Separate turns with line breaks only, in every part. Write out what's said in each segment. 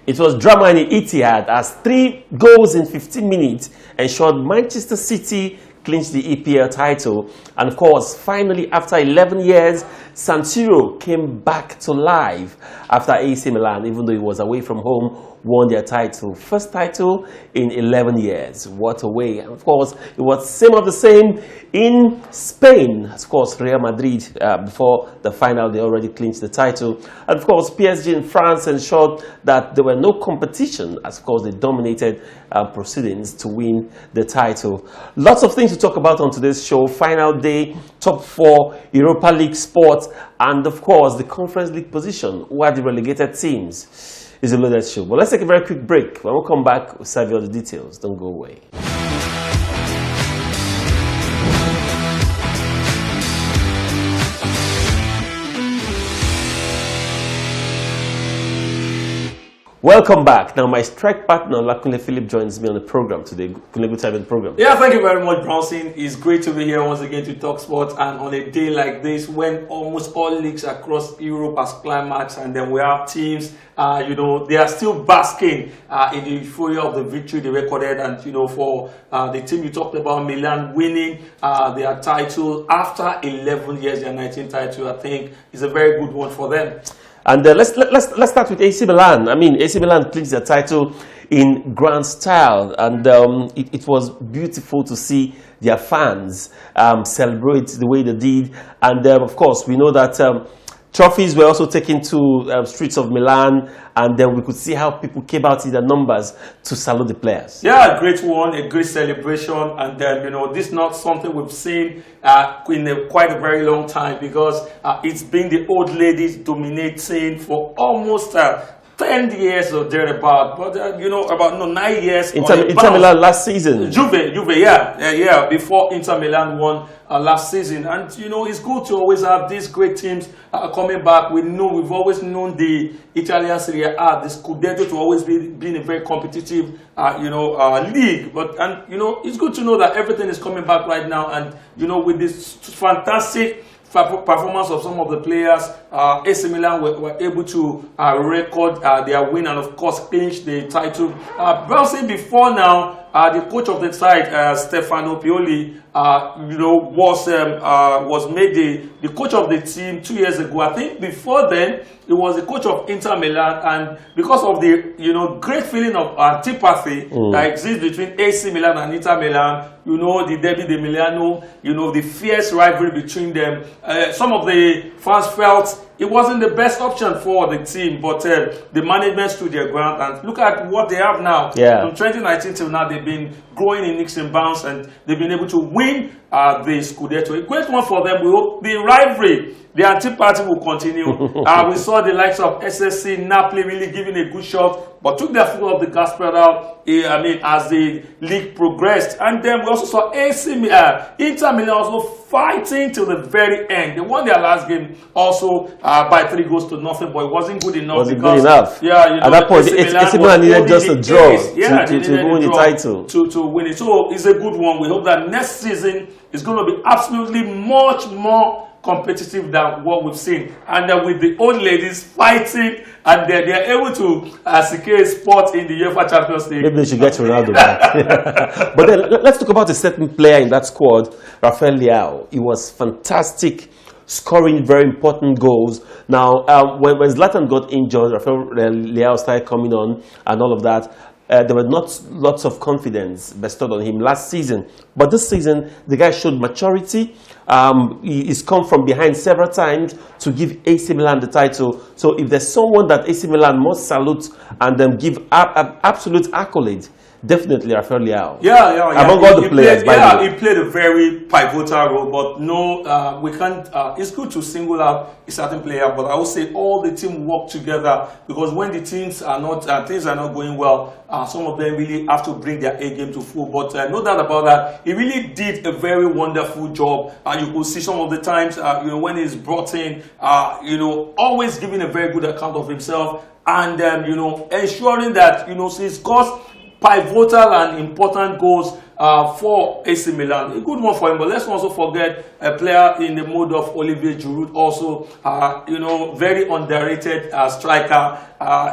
It was drama in Etihad as 3 goals in 15 minutes ensured Manchester City clinched the EPL title. And of course, finally, after 11 years, San Siro came back to life after AC Milan, even though he was away from home, won their title. First title in 11 years. What a way. And of course, it was same of the same in Spain. Of course, Real Madrid, before the final, they already clinched the title. And of course, PSG in France ensured that there were no competition, as of course they dominated proceedings to win the title. Lots of things to talk about on today's show. Final day, top 4, Europa League sports, and of course the Conference League position. Who are the relegated teams? Is a loaded show. But let's take a very quick break. When we come back, we'll serve you all the details. Don't go away. Welcome back. Now, my strike partner, Lakunle Philip, joins me on the program today. Kunle, good time in the program.
Yeah, thank you very much, Brownson. It's great to be here once again to talk sports, and on a day like this, when almost all leagues across Europe has climaxed, and then we have teams, they are still basking in the euphoria of the victory they recorded, and for the team you talked about, Milan winning their title after 11 years, their 19th title, I think is a very good one for them.
And let's start with AC Milan. I mean, AC Milan clinched their title in grand style, and it was beautiful to see their fans celebrate the way they did. And of course, we know that trophies were also taken to streets of Milan, and then we could see how people came out in their numbers to salute the players.
Yeah, a great one, a great celebration, and then this is not something we've seen in quite a very long time, because it's been the old ladies dominating for almost 10 years or thereabout, but about 9 years.
Inter Milan last season.
Juve, yeah, before Inter Milan won last season, and it's good to always have these great teams coming back. We've always known the Italian Serie A, the Scudetto, to always be a very competitive, league. But it's good to know that everything is coming back right now, and with this fantastic performance of some of the players, AC Milan were able to record their win and of course clinch the title. Brazil before now, the coach of the side, Stefano Pioli, was made the coach of the team 2 years ago. I think before then, he was the coach of Inter Milan, and because of the great feeling of antipathy that exists between AC Milan and Inter Milan, the Derby de Milano, the fierce rivalry between them, some of the fans felt it wasn't the best option for the team, but the management stood their ground, and look at what they have now.
Yeah.
From 2019 till now, they've been growing in leaps and bounds, and they've been able to win the Scudetto. A great one for them. We hope the rivalry, the antipathy will continue. We saw the likes of SSC, Napoli really giving a good shot, but took their foot off the gas pedal, as the league progressed. And then we also saw Inter Milan also fighting till the very end. They won their last game also by 3 goals to nothing, but it wasn't good enough.
Good enough.
Yeah,
at that point, AC Milan needed just a draw to win the title.
To win it. So it's a good one. We hope that next season is going to be absolutely much more competitive than what we've seen, and with the old ladies fighting, and they're able to secure a spot in the UEFA Champions League.
Maybe they should get Ronaldo back. But then let's talk about a certain player in that squad, Rafael Leao. He was fantastic, scoring very important goals. Now, when Zlatan got injured, Rafael Leao started coming on and all of that. There were not lots of confidence bestowed on him last season. But this season, the guy showed maturity. He's come from behind several times to give AC Milan the title. So if there's someone that AC Milan must salute and then give absolute accolade, definitely Rafael Leao.
Yeah.
Among all the players,
he played a very pivotal role, but no, we can't. It's good to single out a certain player, but I would say all the team work together, because when the teams are not, things are not going well, some of them really have to bring their A game to full. But no doubt about that, he really did a very wonderful job. You could see some of the times, when he's brought in, always giving a very good account of himself, and ensuring that he scores pivotal and important goals for AC Milan. A good one for him, but let's also forget a player in the mode of Olivier Giroud, also very underrated striker.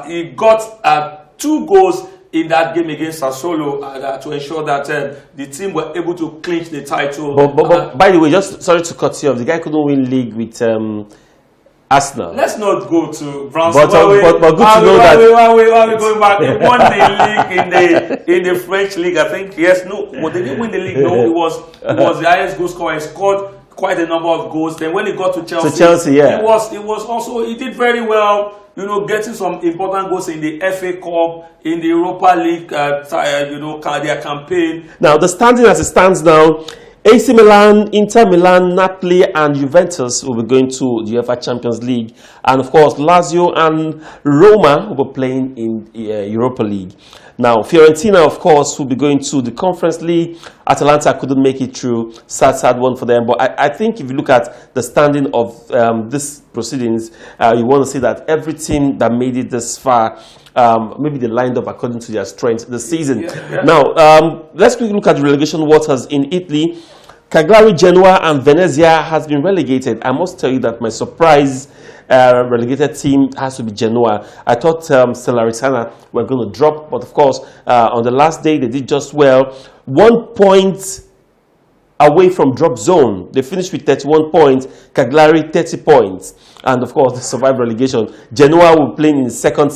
He got 2 goals in that game against Sassuolo to ensure that the team were able to clinch the title.
But by the way, just sorry to cut you off, the guy couldn't win league with Arsenal.
Let's not go to Brownson.
But good to know that.
Why are we going back? He won the league in the French league, I think. Yes, no, but they didn't win the league. No, it was the highest goal scorer. He scored quite a number of goals. Then when he got to Chelsea,
yeah,
he was also, he did very well. You know, getting some important goals in the FA Cup, in the Europa League, their campaign.
Now, the standing as it stands now, AC Milan, Inter Milan, Napoli and Juventus will be going to the UEFA Champions League. And of course, Lazio and Roma will be playing in Europa League. Now, Fiorentina, of course, will be going to the Conference League. Atalanta couldn't make it through. Sad one for them. But I think if you look at the standing of this proceedings, you want to see that every team that made it this far, maybe they lined up according to their strength this season.
Yeah.
Now, let's quickly look at the relegation waters in Italy. Cagliari, Genoa and Venezia has been relegated. I must tell you that my surprise relegated team has to be Genoa. I thought Salernitana were going to drop, but of course, on the last day, they did just well. 1 point away from drop zone. They finished with 31 points. Cagliari, 30 points. And of course, they survived relegation. Genoa will play in the second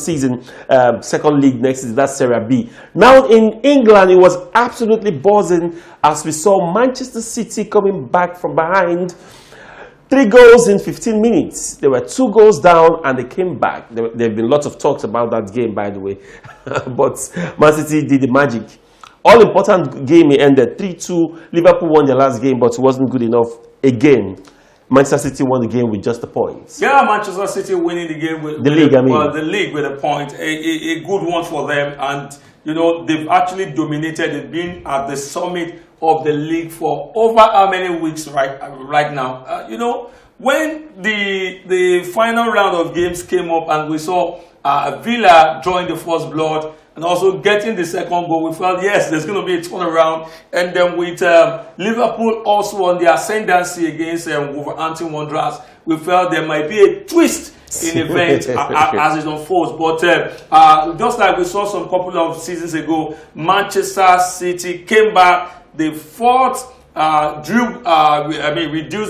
league next season. That's Serie B. Now in England, it was absolutely buzzing as we saw Manchester City coming back from behind. 3 goals in 15 minutes. There were 2 goals down and they came back. There have been lots of talks about that game, by the way. But Man City did the magic. All important game, it ended 3-2. Liverpool won their last game, but it wasn't good enough again. Manchester City won the game with just the points.
Yeah, Manchester City winning the game with
the league.
The league with a point, a good one for them, and you know they've actually dominated. They've been at the summit of the league for over how many weeks right now. You know, when the final round of games came up and we saw Villa drawing the first blood and also getting the second goal, we felt, yes, there's going to be a turnaround. And then with Liverpool also on the ascendancy against Wolverhampton Wanderers, we felt there might be a twist in events as it unfolds. But just like we saw some couple of seasons ago, Manchester City came back. They fought, reduced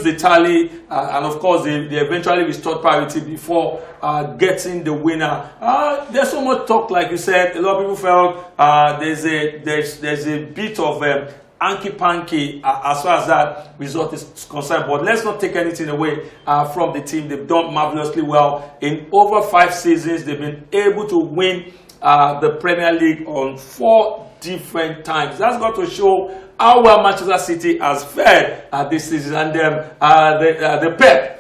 the tally, and of course they eventually restored parity before getting the winner. There's so much talk, like you said. A lot of people felt there's a bit of hanky-panky as far as that result is concerned. But let's not take anything away from the team. They've done marvelously well. In over 5 seasons, they've been able to win the Premier League on 4 different times. That's got to show how well Manchester City has fared this season. And the Pep,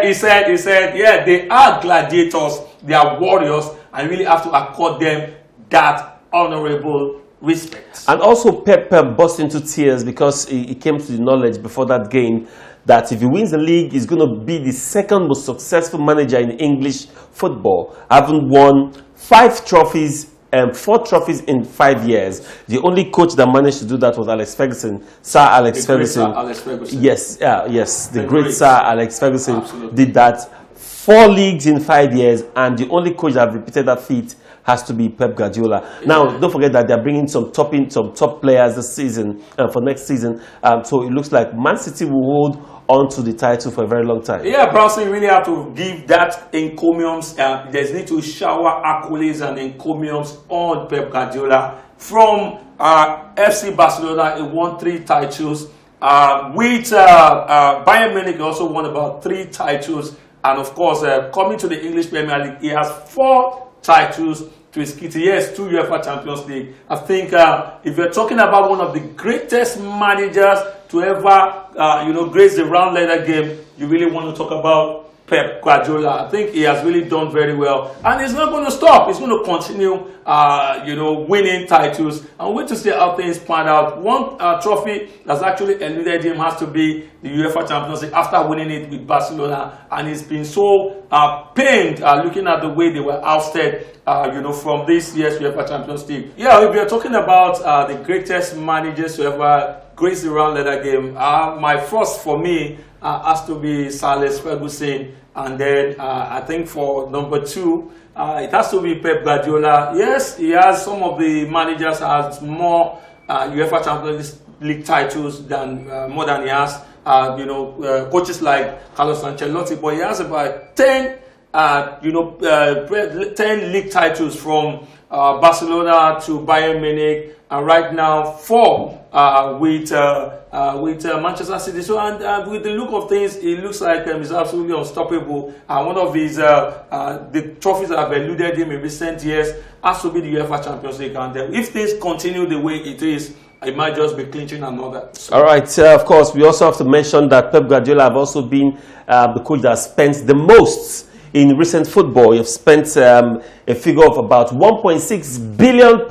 he said, yeah, they are gladiators, they are warriors, and really have to accord them that honorable respect.
And also Pep burst into tears because he came to the knowledge before that game that if he wins the league, he's going to be the second most successful manager in English football, having won 5 trophies and 4 trophies in 5 years. The only coach that managed to do that was Alex Ferguson, Sir Alex Ferguson. Yes, the great Sir Alex Ferguson. Absolutely. Did that. 4 leagues in 5 years, and the only coach that repeated that feat has to be Pep Guardiola. Yeah. Now, don't forget that they're bringing some top players this season for next season. So it looks like Man City will hold on to the title for a very long time.
Yeah, Brownson, you really have to give that encomiums. There's need to shower accolades and encomiums on Pep Guardiola. From FC Barcelona, he won 3 titles. With Bayern Munich, he also won about 3 titles. And of course, coming to the English Premier League, he has 4 titles to his kitty. Yes, 2 UEFA Champions League. I think if you're talking about one of the greatest managers to ever, grace the round letter game, you really want to talk about Pep Guardiola. I think he has really done very well, and he's not going to stop. He's going to continue, winning titles. And wait to see how things pan out. One trophy that's actually eluded him has to be the UEFA Champions League after winning it with Barcelona, and he's been so pained looking at the way they were ousted, from this year's UEFA Champions League. Yeah, if you're talking about the greatest managers to ever grace the round letter game, my first for me has to be Sir Alex Ferguson. And then I think for number 2, it has to be Pep Guardiola. Yes, he has some of the managers has more UEFA Champions League titles than more than he has. Coaches like Carlos Ancelotti, but he has about 10 10 league titles from Barcelona to Bayern Munich, and right now 4 with Manchester City. So, and with the look of things, it looks like he's absolutely unstoppable. And one of his the trophies that have eluded him in recent years has to be the UEFA Champions League. And if things continue the way it is, it might just be clinching another. So. All
right. Of course, we also have to mention that Pep Guardiola have also been the coach that spent the most in recent football. You've spent a figure of about £1.6 billion.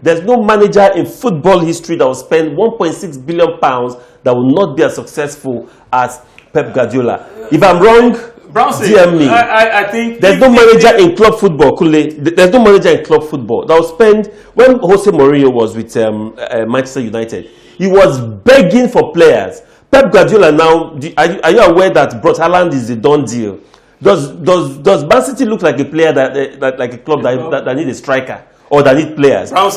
There's no manager in football history that will spend £1.6 billion that will not be as successful as Pep Guardiola. If I'm wrong, DM me.
I think
there's no manager in club football, Kule. There's no manager in club football that will spend. When Jose Mourinho was with Manchester United, he was begging for players. Pep Guardiola now, are you aware that Brot Haaland is a done deal? Does Man City look like a player that like a club that need a striker or that need players? Now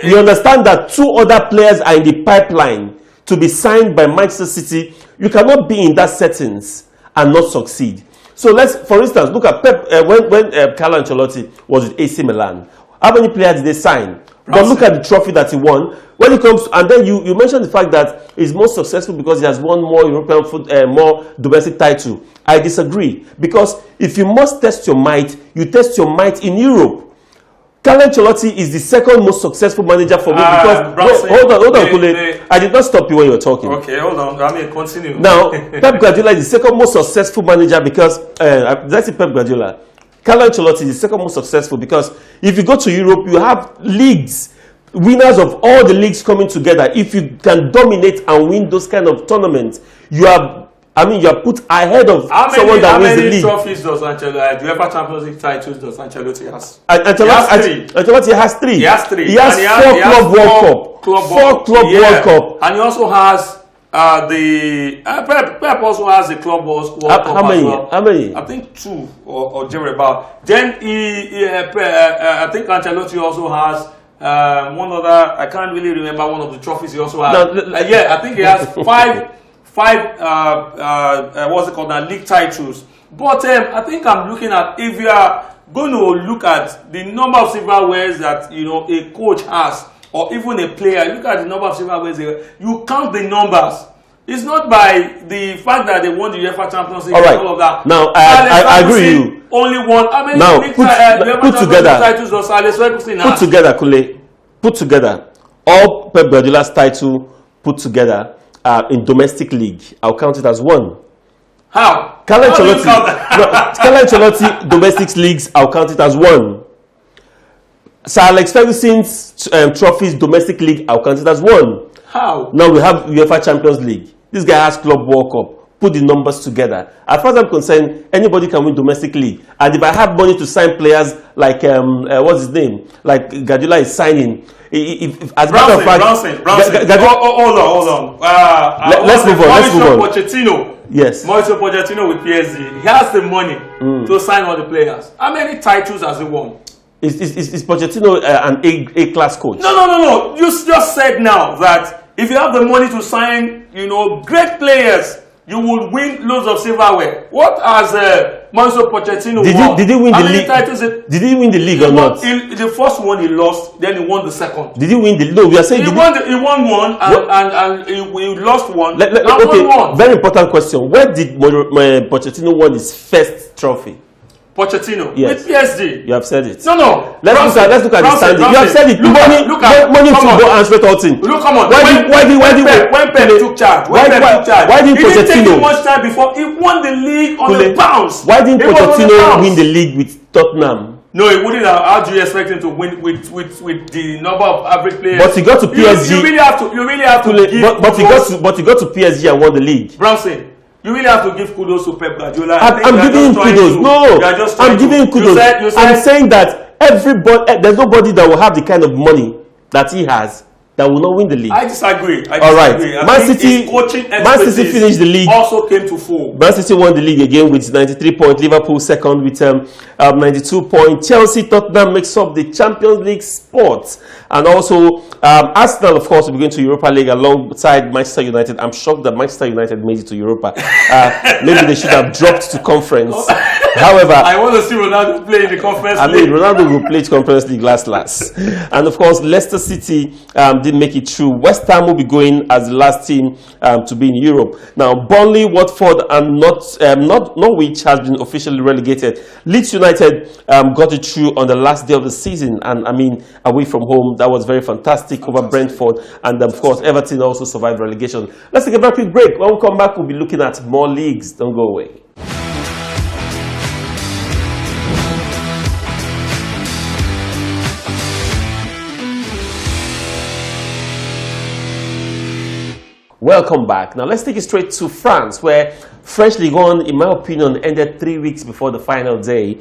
you understand that 2 other players are in the pipeline to be signed by Manchester City. You cannot be in that settings and not succeed. So for instance, look at Pep when Carlo Ancelotti was with AC Milan. How many players did they sign? But look at the trophy that he won. When it comes, and then you mentioned the fact that he's most successful because he has won more European more domestic title. I disagree, because if you must test your might, you test your might in Europe. Carlo Ancelotti is the second most successful manager for me because hold on, Kule. I did not stop you when you were talking.
Okay, hold on. Continue.
Now, Pep Guardiola is the second most successful manager because let's say Pep Guardiola. Carlo Ancelotti is the second most successful because if you go to Europe, you have leagues, winners of all the leagues coming together. If you can dominate and win those kind of tournaments, you are put ahead of someone that wins the league.
How many trophies does Ancelotti, the UEFA Champions League titles does Ancelotti has?
Ancelotti has 3.
He has 3.
He has 4 Club World Cup. 4 Club World Cup.
And he also has Pep also has the Club World Cup.
How many?
Well.
How many?
I think 2 or thereabout. Then I think Ancelotti also has one other. I can't really remember one of the trophies he also has. I think he has 5 what's it called now, league titles. But I think I'm looking at, if you are going to look at the number of silverwares that a coach has, or even a player, look at the number of silverwares. You count the numbers. It's not by the fact that they won the UEFA Champions League and all of that.
Now I agree with you.
Only one. How many
put together
titles does Alex Ferguson have?
Put together, Kule. Put together all Pep Guardiola's title put together. In domestic league, I'll count it as 1.
How?
Carlo Ancelotti domestic leagues, I'll count it as 1. Sir Alex Ferguson's trophies domestic league, I'll count it as 1.
How?
Now we have UEFA Champions League. This guy has Club World Cup. Put the numbers together. As far as I'm concerned, anybody can win domestic league. And if I have money to sign players like what's his name, like Guardiola is signing. As a matter of fact,
hold on.
Let's move on.
Pochettino.
Yes.
Mauricio Pochettino with PSG. He has the money to sign all the players. How many titles has he won?
Is Pochettino an A-class coach?
No. You just said now that if you have the money to sign, great players, you would win loads of silverware. What has Mauricio Pochettino won?
Did he win the league?
Titles
did he win the league or not?
The first one he lost, then he won the second.
Did he win the? No, we are saying
he won one and he lost one.
Okay,
won.
Very important question. Where did Pochettino won his first trophy?
Pochettino,
yes.
With PSG.
You have said it.
No.
Let's look at the standing. You have said it. Money football and straight outing.
Look, come on.
When
Pep took charge.
Why didn't Pochettino?
He didn't take much time before he won the league on the bounce.
Why didn't Pochettino win the league with Tottenham?
No, he wouldn't have. How do you expect him to win with the number of average players?
But he got to PSG.
You really have to.
But he got to PSG and won the league.
Brownson. You really have to give kudos to Pep Guardiola.
I'm giving him kudos. I'm giving him kudos. I'm saying that there's nobody that will have the kind of money that he has that will not win the league.
I disagree.
All right.
Man City
finished the league.
Also came to full.
Man City won the league again with 93 points. Liverpool second with 92 points. Chelsea, Tottenham makes up the Champions League spot. And also Arsenal, of course, will be going to Europa League alongside Manchester United. I'm shocked that Manchester United made it to Europa. Maybe they should have dropped to conference. However,
I want to see Ronaldo play in the conference league.
Ronaldo will play Conference League last. And of course, Leicester City didn't make it through. West Ham will be going as the last team to be in Europe. Now, Burnley, Watford, and Norwich has been officially relegated. Leeds United got it through on the last day of the season, and I mean, away from home, that was very fantastic over Brentford. And of course, Everton also survived relegation. Let's take a very quick break. When we come back, we'll be looking at more leagues. Don't go away. Welcome back. Now let's take it straight to France, where French Ligon, in my opinion, ended 3 weeks before the final day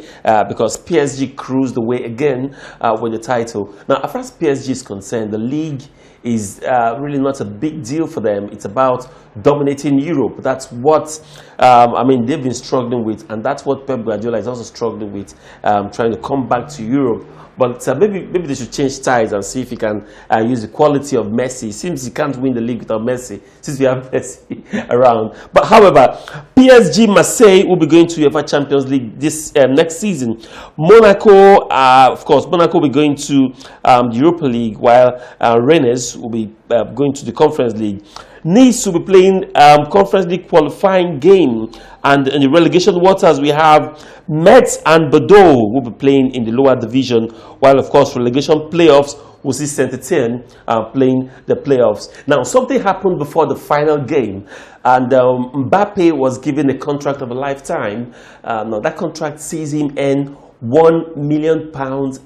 because PSG cruised away again with the title. Now, as far as PSG is concerned, the league is really not a big deal for them. It's about dominating Europe. That's what they've been struggling with, and that's what Pep Guardiola is also struggling with, trying to come back to Europe. But maybe they should change ties and see if he can use the quality of Messi. It seems he can't win the league without Messi, since we have Messi around. But however, PSG Marseille will be going to UEFA Champions League this next season. Monaco, of course, Monaco will be going to the Europa League, while Rennes will be going to the Conference League. Nice will be playing Conference League qualifying game, and in the relegation waters we have Metz and Bordeaux will be playing in the lower division, while of course relegation playoffs will see Saint-Etienne playing the playoffs. Now, something happened before the final game, and Mbappe was given a contract of a lifetime. Now that contract sees him earn £1 million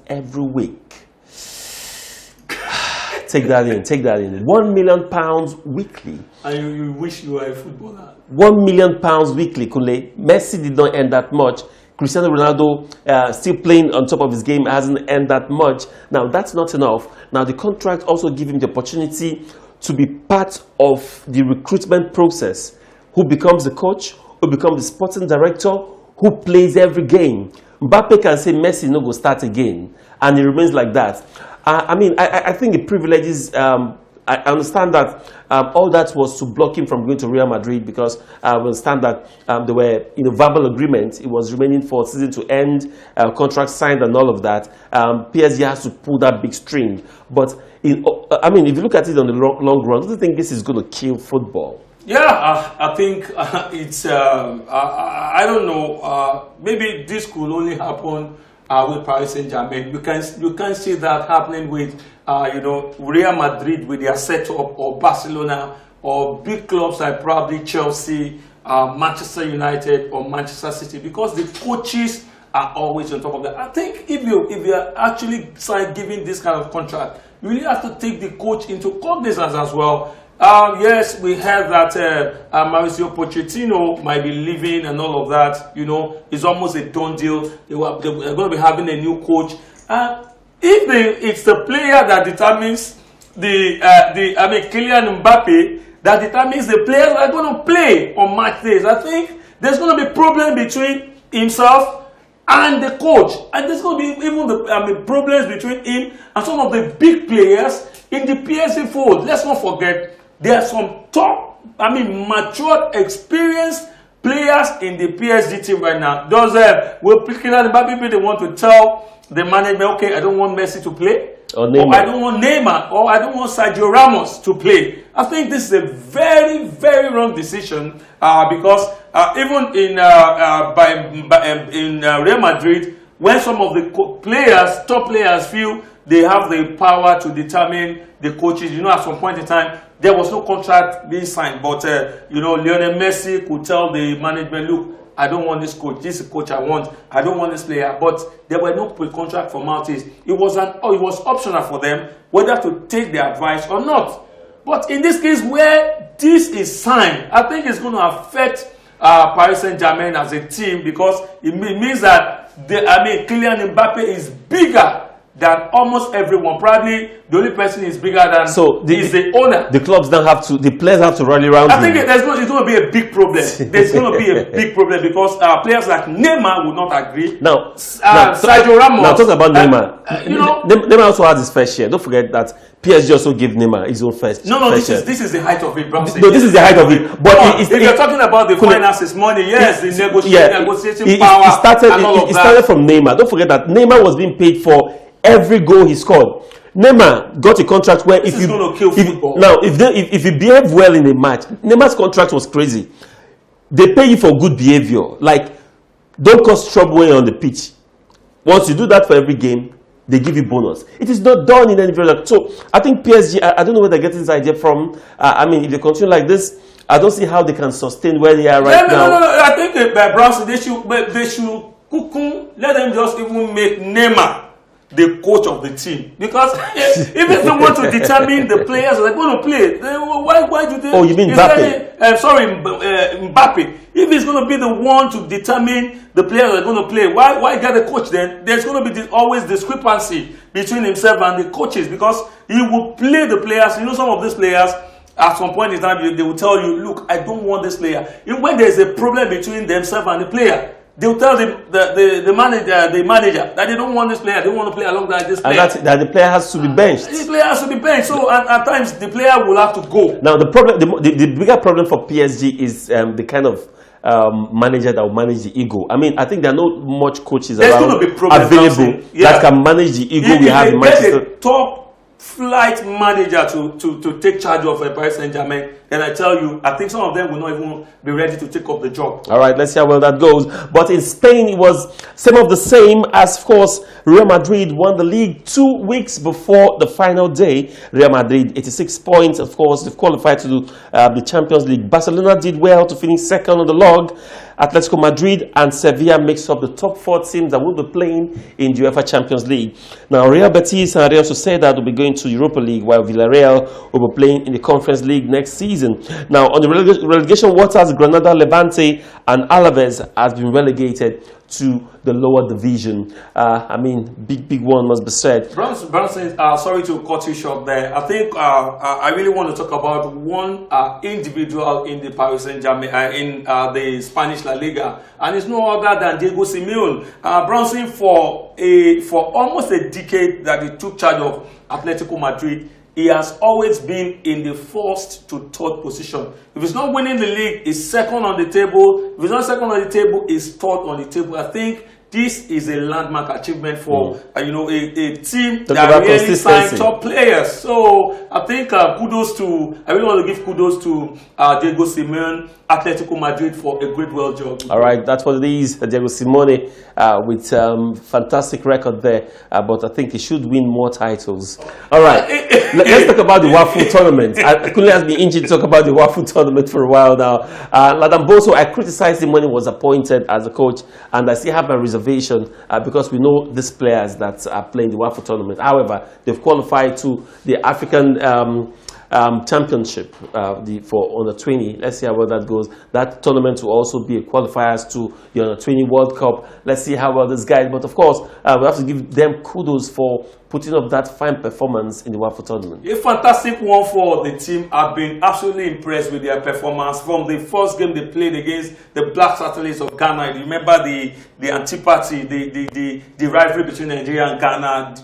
every week. Take that in. £1 million weekly.
And you wish you were a footballer.
£1 million weekly, Kunle. Messi did not earn that much. Cristiano Ronaldo, still playing on top of his game, hasn't earned that much. Now, that's not enough. Now, the contract also gives him the opportunity to be part of the recruitment process. Who becomes the coach? Who becomes the sporting director? Who plays every game? Mbappe can say Messi no go start again, and it remains like that. I think the privileges, I understand that all that was to block him from going to Real Madrid, because I understand that there were verbal agreements. It was remaining for season to end, contract signed and all of that. PSG has to pull that big string. But, if you look at it on the long run, do you think this is going to kill football?
Yeah, I think it's, I don't know, maybe this could only happen with Paris Saint-Germain. You can see that happening with Real Madrid with their setup, or Barcelona, or big clubs like probably Chelsea, Manchester United, or Manchester City, because the coaches are always on top of that. I think if you are actually giving this kind of contract, you really have to take the coach into cognizance as well. Yes, we heard that Mauricio Pochettino might be leaving and all of that. It's almost a done deal. They're going to be having a new coach. It's the player that determines Kylian Mbappe, that determines the players that are going to play on match days. I think there's going to be a problem between himself and the coach, and there's going to be even problems between him and some of the big players in the PSG fold. Let's not forget, there are some top, matured, experienced players in the PSG team right now. Those will Kylian Mbappe, they want to tell the management, okay, I don't want Messi to play, or I don't want Neymar, or I don't want Sergio Ramos to play. I think this is a very, very wrong decision, because even in Real Madrid, when some of the top players feel they have the power to determine the coaches, at some point in time, there was no contract being signed, but Lionel Messi could tell the management, look, I don't want this coach. This is the coach I want. I don't want this player. But there were no pre-contract formalities. It was optional for them whether to take the advice or not. But in this case, where this is signed, I think it's going to affect Paris Saint-Germain as a team, because it means that Kylian Mbappe is bigger than almost everyone. Probably the only person is bigger than is the owner.
The clubs don't have to. The players have to rally around.
I think it's going to be a big problem. There's going to be a big problem because players like Neymar will not agree.
Now,
Sergio Ramos.
Now, talk about Neymar. Neymar also has his fair share. Don't forget that PSG also gave Neymar his own first.
This is the height of it, Bramsey.
No, this is the height of it. But
if you're talking about the finances, money, yes, the negotiation power.
It started from Neymar. Don't forget that Neymar was being paid for every goal he scored. Neymar got a contract where
this is going to kill football.
Now, if you behave well in a match, Neymar's contract was crazy. They pay you for good behavior. Like, don't cause trouble when you're on the pitch. Once you do that for every game, they give you bonus. It is not done in any product. So I think PSG, I don't know where they're getting this idea from. If they continue like this, I don't see how they can sustain where they are right now.
No. I think Bronson, they should let them just even make Neymar the coach of the team, because if they want to determine the players that are going to play, why do they?
Oh, you mean Mbappe?
Mbappe. If he's going to be the one to determine the players that are going to play, why get a coach then? There's going to be always discrepancy between himself and the coaches, because he will play the players. You know, some of these players, at some point in time, they will tell you, look, I don't want this player. Even when there's a problem between themselves and the player, they will tell the manager that they don't want this player. They want to play alongside this player.
And that the player has to be benched.
The player has to be benched. So at times the player will have to go.
Now the problem, the bigger problem for PSG is the kind of manager that will manage the ego. I think there are not much coaches around available that can manage the ego we have in Manchester.
Top flight manager to take charge of Paris Saint-Germain, then I tell you, I think some of them will not even be ready to take up the job.
All right, let's see how well that goes. But in Spain, it was some of the same as, of course, Real Madrid won the league 2 weeks before the final day. Real Madrid, 86 points. Of course, they've qualified to the Champions League. Barcelona did well to finish second on the log. Atletico Madrid and Sevilla makes up the top 4 teams that will be playing in the UEFA Champions League. Now, Real Betis and Real Sociedad will be going to Europa League, while Villarreal will be playing in the Conference League next season. Now, on the relegation waters, Granada, Levante and Alaves has been relegated to the lower division. Big one must be said.
Bronson, sorry to cut you short there. I think I really want to talk about one individual in the Paris Saint-Germain, in the Spanish La Liga, and it's no other than Diego Simeone. Bronson, for almost a decade that he took charge of Atletico Madrid, he has always been in the first to third position. If he's not winning the league, he's second on the table. If he's not second on the table, he's third on the table. I think this is a landmark achievement for a team that really signed top players. So I think I really want to give kudos to Diego Simeone, Atletico Madrid, for a great well job.
All right, that's what it is. Diego Simone with fantastic record there, but I think he should win more titles. All right, let's talk about the Waffle tournament. I couldn't have been injured to talk about the Waffle tournament for a while now. Ladamboso, I criticized him when he was appointed as a coach, and I still have my reservation because we know these players that are playing the Waffle tournament. However, they've qualified to the African championship for under 20. Let's see how well that goes. That tournament will also be a qualifiers to the under 20 World Cup. Let's see how well this guys. But of course, we have to give them kudos for putting up that fine performance in the Waffle tournament.
A fantastic one for the team. I've been absolutely impressed with their performance from the first game they played against the Black Satellites of Ghana. You remember the antipathy, the rivalry between Nigeria and Ghana,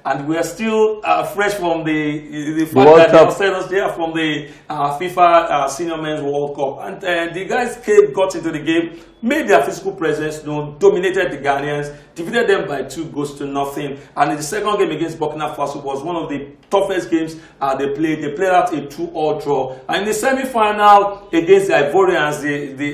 and we are still fresh from the fact that they upset us there from the FIFA Senior Men's World Cup. And the guys got into the game, made their physical presence known, dominated the Ghanaians, defeated them by 2-0. And in the second game against Burkina Faso was one of the toughest games they played. They played out a 2-2 draw. And in the semi-final against the Ivorians,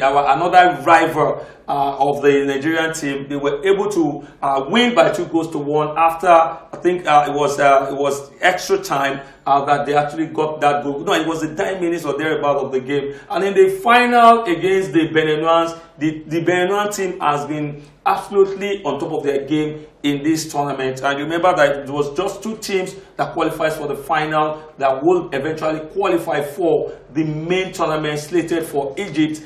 another rival of the Nigerian team, they were able to win by 2-1 after, I think it was extra time that they actually got that goal. No, it was the 10 minutes or thereabout of the game. And in the final against the Benin, the Benin team has been absolutely on top of their game in this tournament. And remember that it was just 2 teams that qualified for the final that will eventually qualify for the main tournament slated for Egypt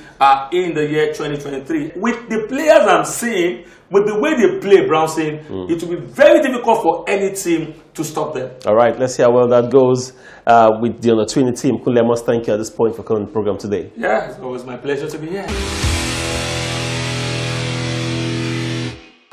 in the year 2023. With the players I'm seeing, with the way they play, Brownson, it will be very difficult for any team to stop them. All
right, let's see how well that goes with the under-20 team. Kunle, I must thank you at this point for coming to the program today.
Yeah, it's always my pleasure to be here.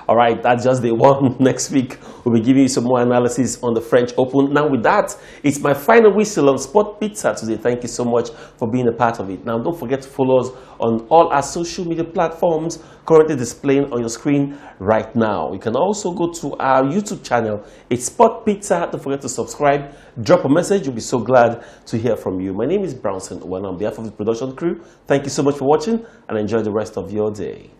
All right, that's just day 1. Next week, we'll be giving you some more analysis on the French Open. Now, with that, it's my final whistle on Sport Pizza today. Thank you so much for being a part of it. Now, don't forget to follow us on all our social media platforms currently displaying on your screen right now. You can also go to our YouTube channel. It's Sport Pizza. Don't forget to subscribe. Drop a message. We'll be so glad to hear from you. My name is Brownson. On behalf of the production crew, thank you so much for watching and enjoy the rest of your day.